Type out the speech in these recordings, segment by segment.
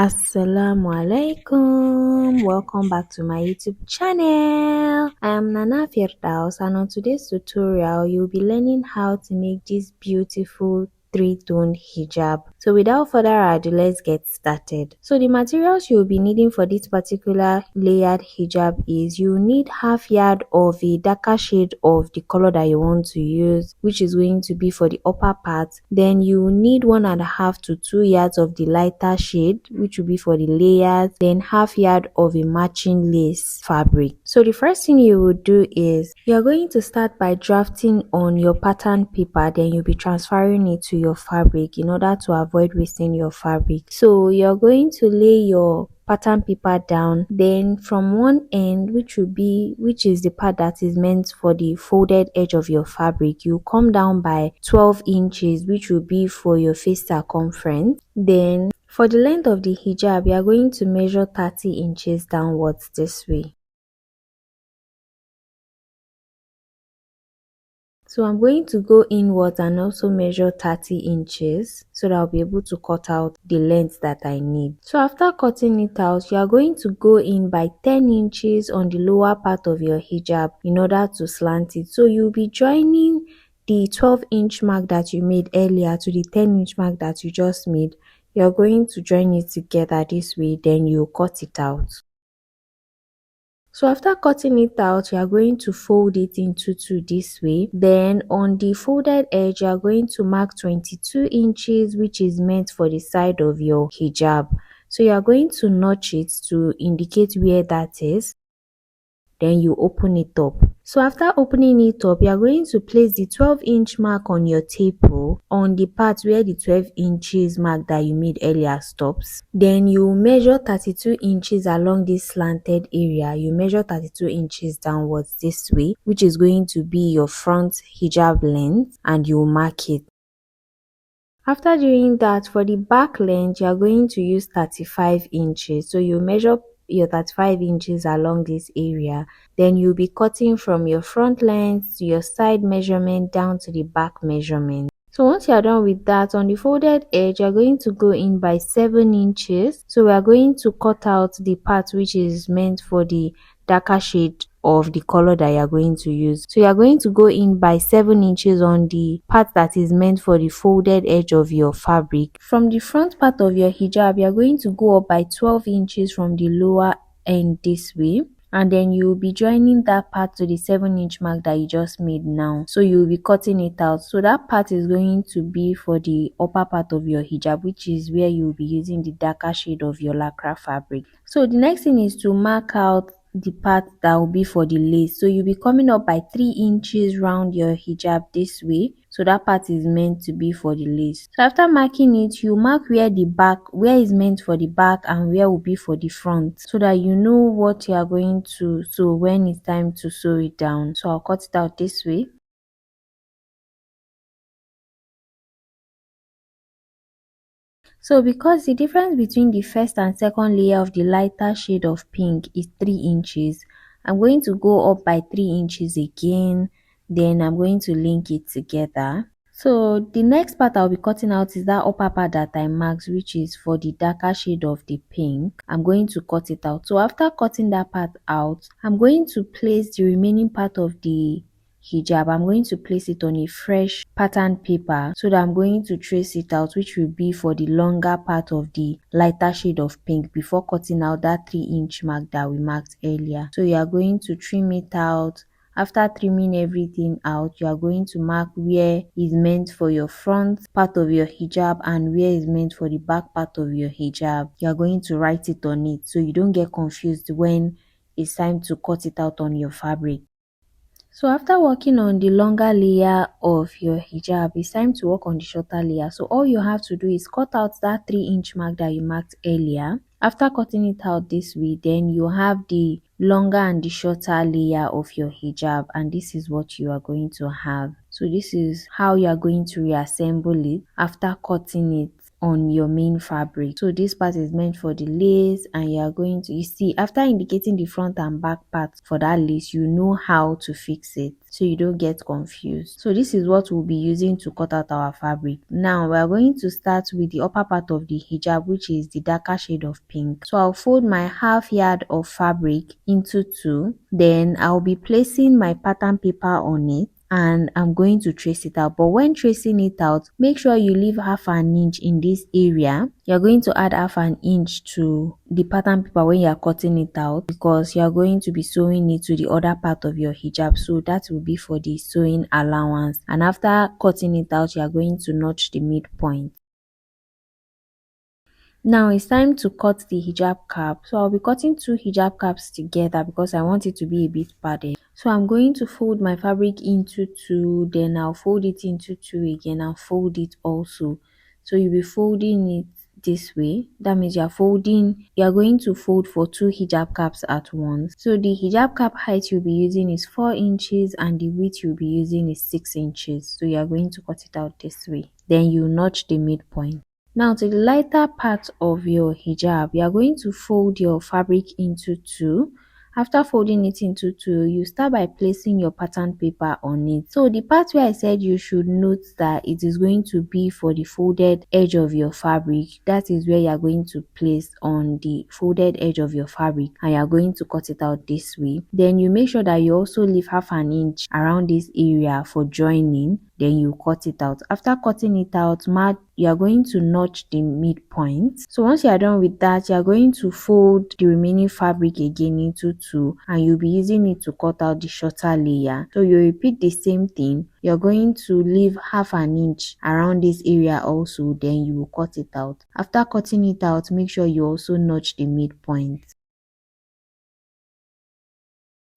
Assalamu alaikum, welcome back to my YouTube channel. I am Nana Firdaus, and on today's tutorial you'll be learning how to make this beautiful three-tone hijab. So without further ado, let's get started. So the materials you'll be needing for this particular layered hijab is you need half yard of a darker shade of the color that you want to use, which is going to be for the upper part. Then you need 1.5 to 2 yards of the lighter shade, which will be for the layers, then half yard of a matching lace fabric. So the first thing you will do is you're going to start by drafting on your pattern paper, then you'll be transferring it to your fabric in order to avoid wasting your fabric. So you're going to lay your pattern paper down, then from one end, which is the part that is meant for the folded edge of your fabric, you come down by 12 inches, which will be for your face circumference. Then for the length of the hijab, you are going to measure 30 inches downwards this way. So I'm going to go inwards and also measure 30 inches so that I'll be able to cut out the length that I need. So after cutting it out, you are going to go in by 10 inches on the lower part of your hijab in order to slant it. So you'll be joining the 12-inch mark that you made earlier to the 10-inch mark that you just made. You're going to join it together this way, then you cut it out. So after cutting it out, you are going to fold it into two this way. Then on the folded edge, you are going to mark 22 inches, which is meant for the side of your hijab. So you are going to notch it to indicate where that is. Then you open it up. So after opening it up, you are going to place the 12-inch mark on your tape rule on the part where the 12 inches mark that you made earlier stops. Then you measure 32 inches along this slanted area. You measure 32 inches downwards this way, which is going to be your front hijab length, and you mark it. After doing that, for the back length, you are going to use 35 inches. So you measure your 35 inches along this area, then you'll be cutting from your front length to your side measurement down to the back measurement. So once you are done with that, on the folded edge, you're going to go in by 7 inches. So we are going to cut out the part which is meant for the darker shade of the color that you are going to use. So you are going to go in by 7 inches on the part that is meant for the folded edge of your fabric. From the front part of your hijab, you are going to go up by 12 inches from the lower end this way, and then you'll be joining that part to the 7-inch mark that you just made now. So you'll be cutting it out. So that part is going to be for the upper part of your hijab, which is where you'll be using the darker shade of your Lycra fabric. So the next thing is to mark out the part that will be for the lace. So you'll be coming up by 3 inches round your hijab this way. So that part is meant to be for the lace. So after marking it, you mark where is meant for the back and where will be for the front, so that you know what you are going to sew when it's time to sew it down. So I'll cut it out this way. So because the difference between the first and second layer of the lighter shade of pink is 3 inches, I'm going to go up by 3 inches again, then I'm going to link it together. So the next part I'll be cutting out is that upper part that I marked, which is for the darker shade of the pink. I'm going to cut it out. So after cutting that part out, I'm going to place the remaining part of the hijab. I'm going to place it on a fresh pattern paper, so that I'm going to trace it out, which will be for the longer part of the lighter shade of pink, before cutting out that 3-inch mark that we marked earlier. So you are going to trim it out. After trimming everything out, you are going to mark where is meant for your front part of your hijab and where is meant for the back part of your hijab. You are going to write it on it so you don't get confused when it's time to cut it out on your fabric. So after working on the longer layer of your hijab, it's time to work on the shorter layer. So all you have to do is cut out that 3-inch mark that you marked earlier. After cutting it out this way, then you have the longer and the shorter layer of your hijab, and this is what you are going to have. So this is how you are going to reassemble it after cutting it on your main fabric. So this part is meant for the lace, and you are going to, you see, after indicating the front and back part for that lace, you know how to fix it so you don't get confused. So this is what we'll be using to cut out our fabric. Now we are going to start with the upper part of the hijab, which is the darker shade of pink. So I'll fold my half yard of fabric into two, then I'll be placing my pattern paper on it, and I'm going to trace it out. But when tracing it out, make sure you leave half an inch in this area. You're going to add half an inch to the pattern paper when you're cutting it out, because you're going to be sewing it to the other part of your hijab. So that will be for the sewing allowance. And after cutting it out, you're going to notch the midpoint. Now it's time to cut the hijab cap. So I'll be cutting two hijab caps together because I want it to be a bit padded. So I'm going to fold my fabric into two, then I'll fold it into two again and fold it also. So you'll be folding it this way. That means you're going to fold for two hijab caps at once. So the hijab cap height you'll be using is 4 inches and the width you'll be using is 6 inches. So you're going to cut it out this way. Then you notch the midpoint. Now to the lighter part of your hijab, you are going to fold your fabric into two. After folding it into two, you start by placing your pattern paper on it. So the part where I said you should note that it is going to be for the folded edge of your fabric, that is where you are going to place on the folded edge of your fabric, and you are going to cut it out this way. Then you make sure that you also leave half an inch around this area for joining. Then you cut it out. After cutting it out, you are going to notch the midpoint. So once you are done with that, you are going to fold the remaining fabric again into two, and you'll be using it to cut out the shorter layer. So you repeat the same thing. You're going to leave half an inch around this area also, then you will cut it out. After cutting it out, make sure you also notch the midpoint.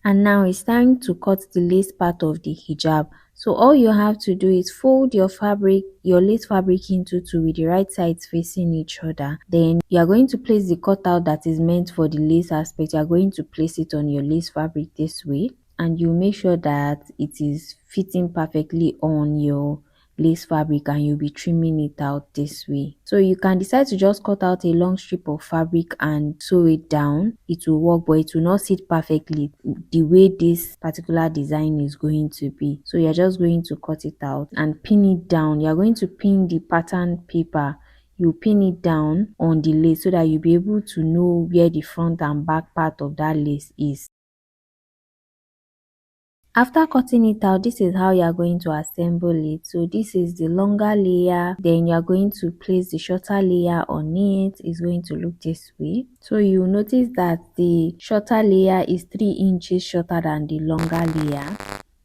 And now it's time to cut the lace part of the hijab. So all you have to do is fold your lace fabric into two with the right sides facing each other. Then you are going to place the cutout that is meant for the lace aspect. You are going to place it on your lace fabric this way, and you make sure that it is fitting perfectly on your lace fabric, and you'll be trimming it out this way. So you can decide to just cut out a long strip of fabric and sew it down. It will work, but it will not sit perfectly the way this particular design is going to be. So you're just going to cut it out and pin it down. You're going to pin the pattern paper, you pin it down on the lace so that you'll be able to know where the front and back part of that lace is. After cutting it out, this is how you are going to assemble it. So this is the longer layer, then you are going to place the shorter layer on it. It's going to look this way. So you notice that the shorter layer is 3 inches shorter than the longer layer.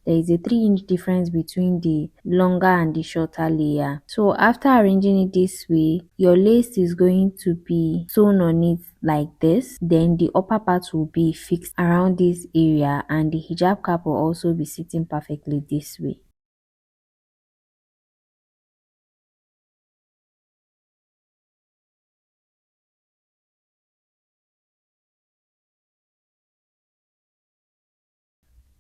There is a 3-inch difference between the longer and the shorter layer. So after arranging it this way, your lace is going to be sewn on it like this. Then the upper part will be fixed around this area, and the hijab cap will also be sitting perfectly this way.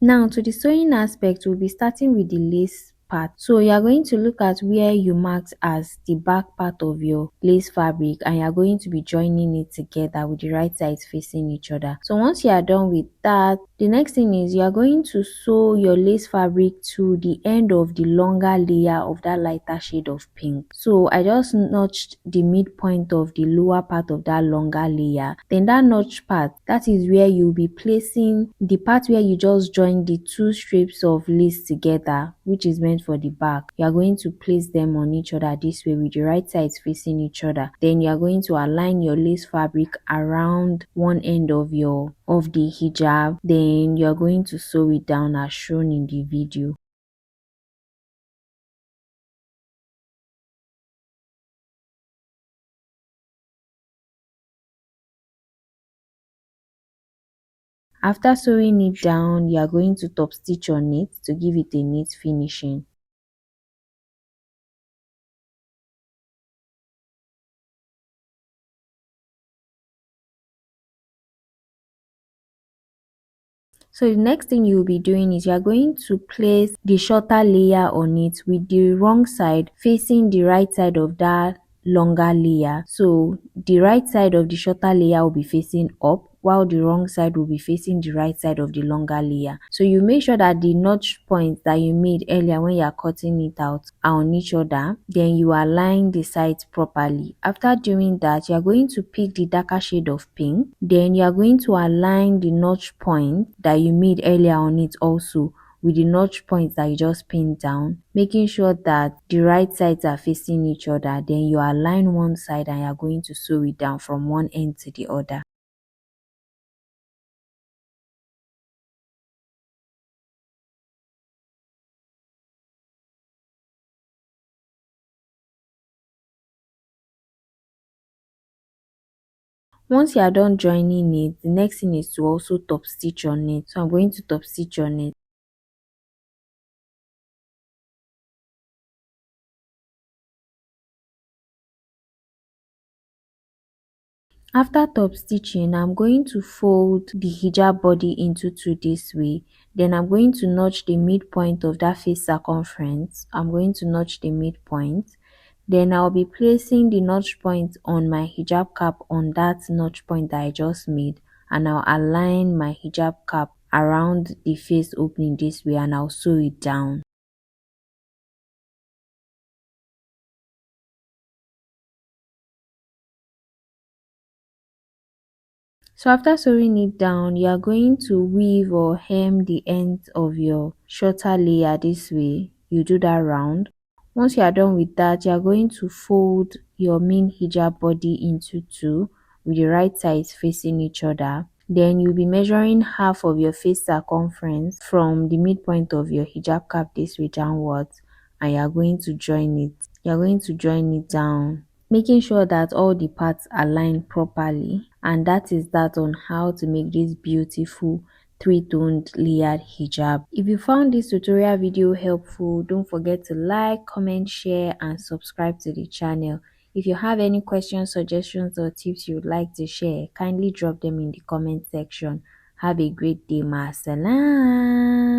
Now to the sewing aspect, we'll be starting with the lace part. So you are going to look at where you marked as the back part of your lace fabric, and you are going to be joining it together with the right sides facing each other. So once you are done with that, the next thing is you are going to sew your lace fabric to the end of the longer layer of that lighter shade of pink. So I just notched the midpoint of the lower part of that longer layer. Then that notch part, that is where you'll be placing the part where you just joined the two strips of lace together, which is meant for the back. You are going to place them on each other this way with the right sides facing each other. Then you are going to align your lace fabric around one end of the hijab. Then you are going to sew it down as shown in the video. After sewing it down, you are going to top stitch on it to give it a neat finishing. So the next thing you will be doing is you are going to place the shorter layer on it with the wrong side facing the right side of that longer layer. So the right side of the shorter layer will be facing up, while the wrong side will be facing the right side of the longer layer. So you make sure that the notch points that you made earlier when you are cutting it out are on each other. Then you align the sides properly. After doing that, you are going to pick the darker shade of pink. Then you are going to align the notch point that you made earlier on it also with the notch points that you just pinned down, making sure that the right sides are facing each other. Then you align one side and you are going to sew it down from one end to the other. Once you are done joining it, the next thing is to also top stitch on it. So I'm going to top stitch on it. After top stitching, I'm going to fold the hijab body into two this way. Then I'm going to notch the midpoint of that face circumference. I'm going to notch the midpoint. Then I'll be placing the notch point on my hijab cap on that notch point that I just made, and I'll align my hijab cap around the face opening this way and I'll sew it down. So after sewing it down, you are going to weave or hem the ends of your shorter layer this way. You do that round. Once you are done with that, you are going to fold your main hijab body into two with the right sides facing each other. Then you'll be measuring half of your face circumference from the midpoint of your hijab cap this way downwards, and you are going to join it. You are going to join it down, making sure that all the parts align properly. And that is that on how to make this beautiful three-toned layered hijab. If you found this tutorial video helpful, don't forget to like, comment, share and subscribe to the channel. If you have any questions, suggestions or tips you would like to share, kindly drop them in the comment section. Have a great day. Ma salam.